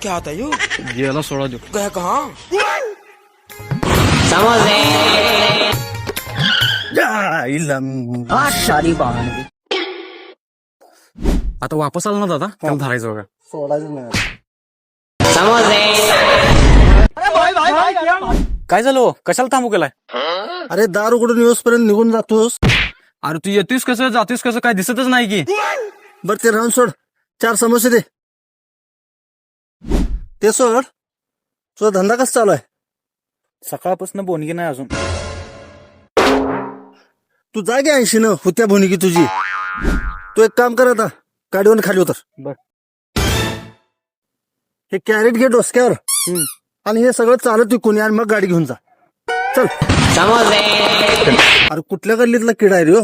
क्या आता है गेला सोडा देऊ गया कहाँ? आता वापस आला ना दादा त्याला धरायचं बघा सोडायचं नाही. काय झालं हो? कशाला थांबू केलाय? अरे दार उघडून येऊसपर्यंत निघून जातोस. अरे तू येतोस कसं जातोस कसं काय दिसतच नाही की. बर ते राहून सोड. 4 समोसे दे. ते सोड. तुझा धंदा कसा चालू आहे? सकाळपासून बोनगी नाही अजून. तू जागे 80 न होत्या भुनिकी तुझी. तू एक काम कर आता गाडीवर खाली उतर. बर. हे कॅरेट घे डोसक्यावर आणि हे सगळं चालत विकून आणि मग गाडी घेऊन जा. चल. अरे कुठल्या गल्लीतला किडा आहे रे हो?